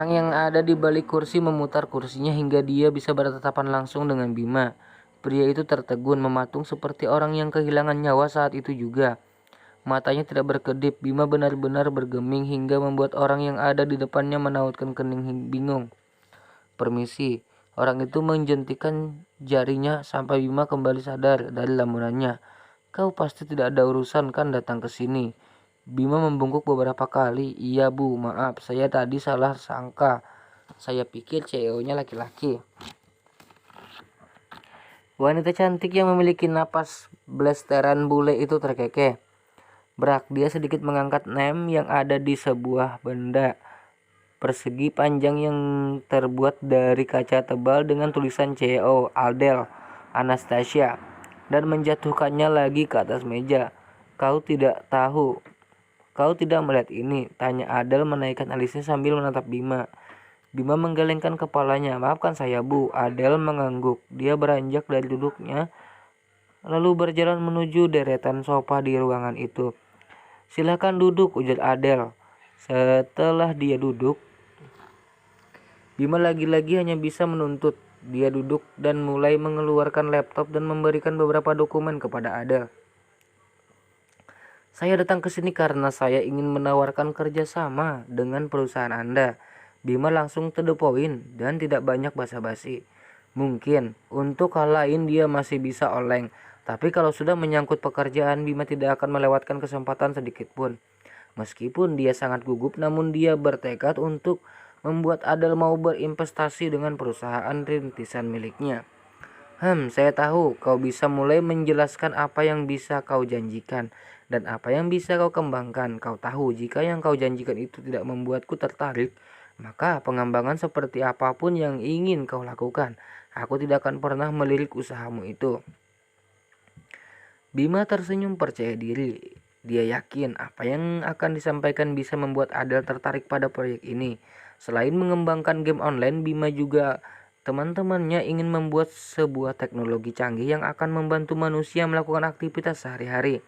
Orang yang ada di balik kursi memutar kursinya hingga dia bisa bertatapan langsung dengan Bima. Pria itu tertegun, mematung seperti orang yang kehilangan nyawa saat itu juga. Matanya tidak berkedip, Bima benar-benar bergeming hingga membuat orang yang ada di depannya menautkan kening bingung. "Permisi." Orang itu menjentikan jarinya sampai Bima kembali sadar dari lamunannya. "Kau pasti tidak ada urusan kan datang ke sini?" Bima membungkuk beberapa kali. "Iya bu, maaf, saya tadi salah sangka. Saya pikir CEO-nya laki-laki." Wanita cantik yang memiliki napas blasteran bule itu terkekeh. Brak, dia sedikit mengangkat nem yang ada di sebuah benda persegi panjang yang terbuat dari kaca tebal dengan tulisan CEO, Aldel, Anastasia, dan menjatuhkannya lagi ke atas meja. Kau tidak melihat ini?" tanya Adel menaikkan alisnya sambil menatap Bima. Bima menggelengkan kepalanya. "Maafkan saya bu." Adel mengangguk. Dia beranjak dari duduknya lalu berjalan menuju deretan sofa di ruangan itu. "Silakan duduk," ujar Adel. Setelah dia duduk, Bima lagi-lagi hanya bisa menuntut. Dia duduk dan mulai mengeluarkan laptop dan memberikan beberapa dokumen kepada Adel. "Saya datang ke sini karena saya ingin menawarkan kerjasama dengan perusahaan Anda." Bima langsung to the point dan tidak banyak basa-basi. Mungkin untuk hal lain dia masih bisa oleng, tapi kalau sudah menyangkut pekerjaan, Bima tidak akan melewatkan kesempatan sedikit pun. Meskipun dia sangat gugup, namun dia bertekad untuk membuat Adel mau berinvestasi dengan perusahaan rintisan miliknya. Saya tahu kau bisa mulai menjelaskan apa yang bisa kau janjikan dan apa yang bisa kau kembangkan. Kau tahu jika yang kau janjikan itu tidak membuatku tertarik, maka pengembangan seperti apapun yang ingin kau lakukan, aku tidak akan pernah melirik usahamu itu." Bima tersenyum percaya diri. Dia yakin apa yang akan disampaikan bisa membuat Adel tertarik pada proyek ini. Selain mengembangkan game online, Bima juga teman-temannya ingin membuat sebuah teknologi canggih yang akan membantu manusia melakukan aktivitas sehari-hari.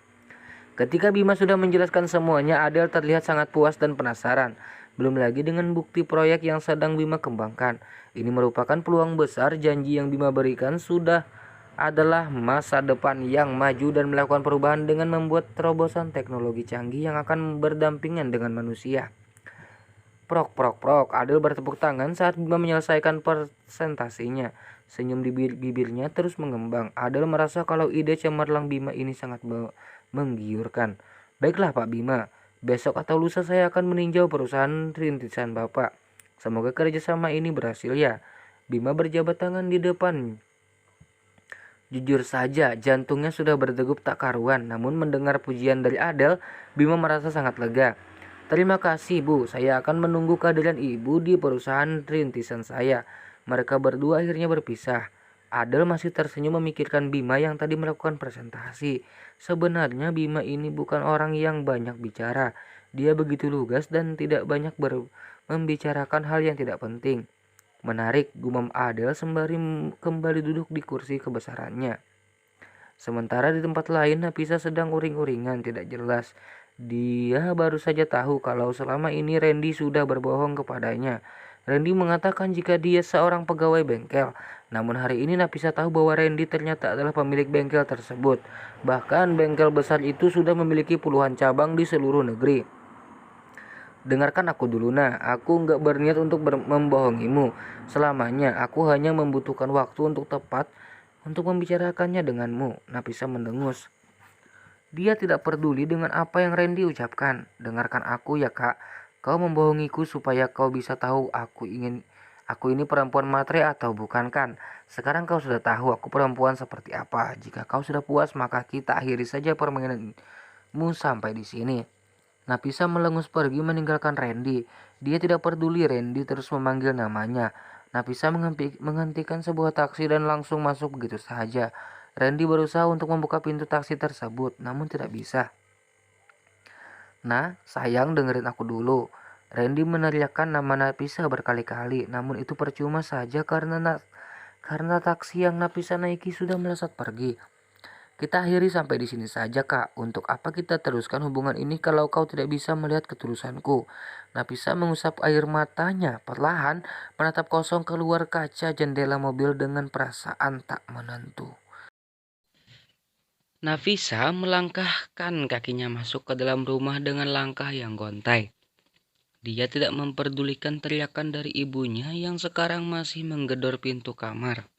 Ketika Bima sudah menjelaskan semuanya, Adel terlihat sangat puas dan penasaran. Belum lagi dengan bukti proyek yang sedang Bima kembangkan. Ini merupakan peluang besar. Janji yang Bima berikan sudah adalah masa depan yang maju dan melakukan perubahan dengan membuat terobosan teknologi canggih yang akan berdampingan dengan manusia. Prok, prok, prok. Adel bertepuk tangan saat Bima menyelesaikan presentasinya. Senyum di bibirnya terus mengembang. Adel merasa kalau ide cemerlang Bima ini sangat menggiurkan. "Baiklah Pak Bima, besok atau lusa saya akan meninjau perusahaan rintisan Bapak. Semoga kerjasama ini berhasil ya." Bima berjabat tangan di depan. Jujur saja, jantungnya sudah berdegup tak karuan. Namun mendengar pujian dari Adel, Bima merasa sangat lega. "Terima kasih Bu, saya akan menunggu kehadiran Ibu di perusahaan rintisan saya." Mereka berdua akhirnya berpisah. Adel masih tersenyum memikirkan Bima yang tadi melakukan presentasi. Sebenarnya Bima ini bukan orang yang banyak bicara. Dia begitu lugas dan tidak banyak membicarakan hal yang tidak penting. "Menarik," gumam Adel sembari kembali duduk di kursi kebesarannya. Sementara di tempat lain, Nafisa sedang uring-uringan tidak jelas. Dia baru saja tahu kalau selama ini Randy sudah berbohong kepadanya. Randy mengatakan jika dia seorang pegawai bengkel. Namun hari ini Nafisa tahu bahwa Randy ternyata adalah pemilik bengkel tersebut. Bahkan bengkel besar itu sudah memiliki puluhan cabang di seluruh negeri. "Dengarkan aku dulu, Nah. Aku nggak berniat untuk membohongimu selamanya. Aku hanya membutuhkan waktu untuk tepat untuk membicarakannya denganmu." Nafisa mendengus. Dia tidak peduli dengan apa yang Randy ucapkan. "Dengarkan aku ya kak. Kau membohongiku supaya kau bisa tahu aku ini perempuan matre atau bukan kan? Sekarang kau sudah tahu aku perempuan seperti apa. Jika kau sudah puas, maka kita akhiri saja permainanmu sampai di sini." Nafisa melengus pergi meninggalkan Randy. Dia tidak peduli Randy terus memanggil namanya. Nafisa menghentikan sebuah taksi dan langsung masuk begitu saja. Randy berusaha untuk membuka pintu taksi tersebut, namun tidak bisa. "Nah, sayang, dengerin aku dulu." Randy meneriakkan nama Nafisa berkali-kali, namun itu percuma saja karena taksi yang Nafisa naiki sudah melesat pergi. Kita akhiri sampai di sini saja, Kak. Untuk apa kita teruskan hubungan ini kalau kau tidak bisa melihat ketulusanku? Nafisa mengusap air matanya, perlahan menatap kosong keluar kaca jendela mobil dengan perasaan tak menentu. Nafisa melangkahkan kakinya masuk ke dalam rumah dengan langkah yang gontai. Dia tidak memperdulikan teriakan dari ibunya yang sekarang masih menggedor pintu kamar.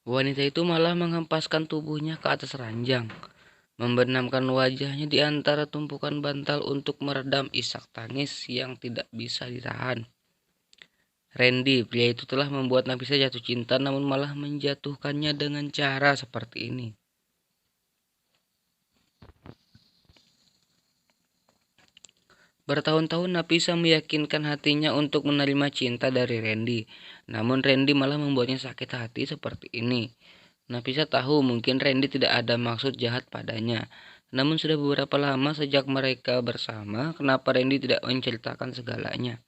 Wanita itu malah menghempaskan tubuhnya ke atas ranjang, membenamkan wajahnya di antara tumpukan bantal untuk meredam isak tangis yang tidak bisa ditahan. Randy, pria itu telah membuat Nafisa jatuh cinta namun malah menjatuhkannya dengan cara seperti ini. Bertahun-tahun Nafisa meyakinkan hatinya untuk menerima cinta dari Randy, namun Randy malah membuatnya sakit hati seperti ini. Nafisa tahu mungkin Randy tidak ada maksud jahat padanya, namun sudah beberapa lama sejak mereka bersama, kenapa Randy tidak menceritakan segalanya?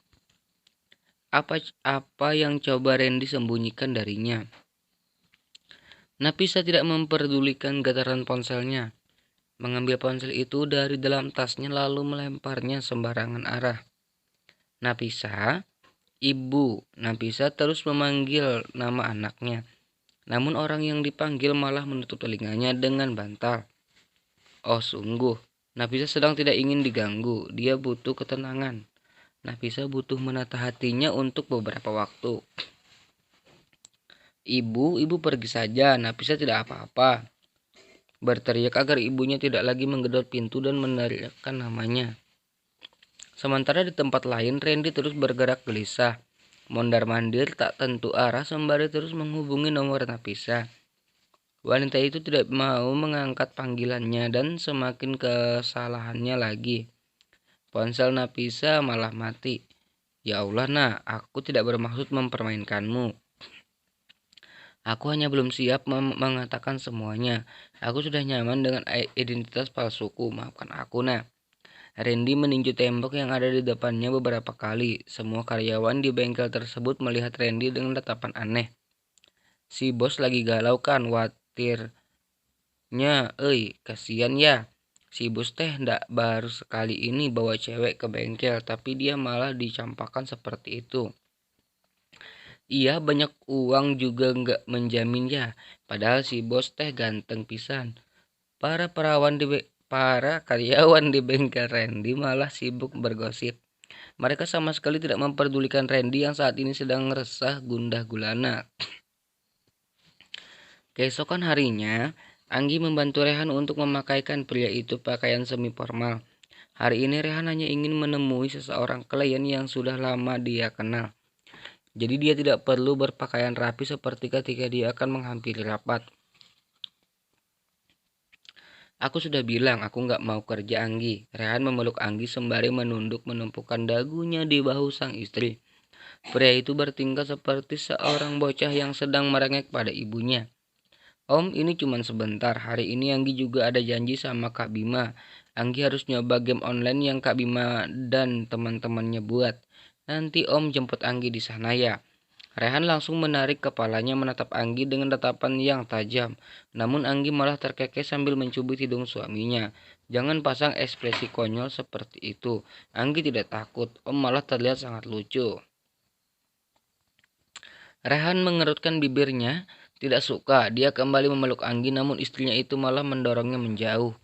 Apa yang coba Randy sembunyikan darinya? Nafisa tidak memperdulikan getaran ponselnya, mengambil ponsel itu dari dalam tasnya lalu melemparnya sembarangan arah. Nafisa, ibu. Nafisa terus memanggil nama anaknya. Namun orang yang dipanggil malah menutup telinganya dengan bantal. Oh sungguh, Nafisa sedang tidak ingin diganggu. Dia butuh ketenangan. Nafisa butuh menata hatinya untuk beberapa waktu. Ibu pergi saja. Nafisa tidak apa-apa. Berteriak agar ibunya tidak lagi menggedor pintu dan meneriakkan namanya. Sementara di tempat lain, Randy terus bergerak gelisah. Mondar-mandir tak tentu arah sembari terus menghubungi nomor Nafisa. Wanita itu tidak mau mengangkat panggilannya dan semakin kesalahannya lagi. Ponsel Nafisa malah mati. Ya Allah nak, aku tidak bermaksud mempermainkanmu. Aku hanya belum siap mengatakan semuanya. Aku sudah nyaman dengan identitas palsuku, maafkan aku nak. Randy meninju tembok yang ada di depannya beberapa kali. Semua karyawan di bengkel tersebut melihat Randy dengan tatapan aneh. Si bos lagi galau kan, khawatirnya, kasihan ya. Si bos teh ndak baru sekali ini bawa cewek ke bengkel, tapi dia malah dicampakkan seperti itu. Iya banyak uang juga nggak menjamin ya, padahal si bos teh ganteng pisan. Para karyawan di bengkel Randy malah sibuk bergosip. Mereka sama sekali tidak memperdulikan Randy yang saat ini sedang resah gundah gulana. Keesokan harinya, Anggi membantu Rehan untuk memakaikan pria itu pakaian semi formal. Hari ini Rehan hanya ingin menemui seseorang klien yang sudah lama dia kenal. Jadi dia tidak perlu berpakaian rapi seperti ketika dia akan menghampiri rapat. Aku sudah bilang aku nggak mau kerja Anggi. Rehan memeluk Anggi sembari menunduk menumpukan dagunya di bahu sang istri. Pria itu bertingkah seperti seorang bocah yang sedang merengek pada ibunya. Om, ini cuma sebentar. Hari ini Anggi juga ada janji sama Kak Bima. Anggi harus nyoba game online yang Kak Bima dan teman-temannya buat. Nanti Om jemput Anggi di sana ya. Rehan langsung menarik kepalanya menatap Anggi dengan tatapan yang tajam. Namun Anggi malah terkekeh sambil mencubit hidung suaminya. Jangan pasang ekspresi konyol seperti itu. Anggi tidak takut. Om malah terlihat sangat lucu. Rehan mengerutkan bibirnya. Tidak suka. Dia kembali memeluk Anggi namun istrinya itu malah mendorongnya menjauh.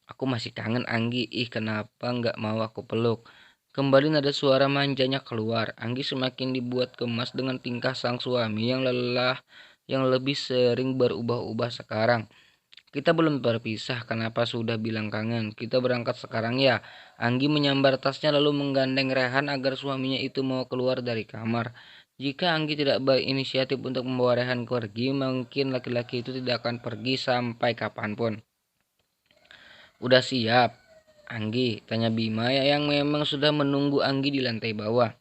Aku masih kangen Anggi. Ih kenapa nggak mau aku peluk. Kembali nada suara manjanya keluar. Anggi semakin dibuat kemas dengan tingkah sang suami yang lelah, yang lebih sering berubah-ubah sekarang. Kita belum berpisah, kenapa sudah bilang kangen? Kita berangkat sekarang ya. Anggi menyambar tasnya lalu menggandeng Rehan agar suaminya itu mau keluar dari kamar. Jika Anggi tidak berinisiatif untuk membawa Rehan pergi, mungkin laki-laki itu tidak akan pergi sampai kapanpun. Udah siap? Anggi, tanya Bima yang memang sudah menunggu Anggi di lantai bawah.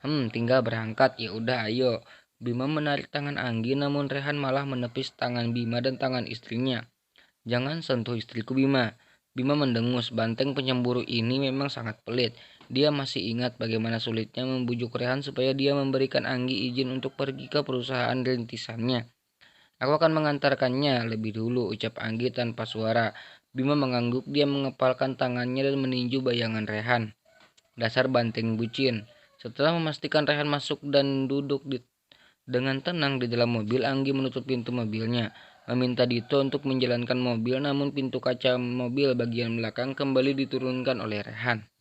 Tinggal berangkat. Ya udah, ayo. Bima menarik tangan Anggi namun Rehan malah menepis tangan Bima dan tangan istrinya. Jangan sentuh istriku Bima. Bima mendengus. Banteng penyemburu ini memang sangat pelit. Dia masih ingat bagaimana sulitnya membujuk Rehan supaya dia memberikan Anggi izin untuk pergi ke perusahaan rintisannya. Aku akan mengantarkannya lebih dulu, ucap Anggi tanpa suara. Bima mengangguk, dia mengepalkan tangannya dan meninju bayangan Rehan. Dasar banteng bucin. Setelah memastikan Rehan masuk dan duduk dengan tenang di dalam mobil, Anggi menutup pintu mobilnya. Meminta Dito untuk menjalankan mobil, namun pintu kaca mobil bagian belakang kembali diturunkan oleh Rehan.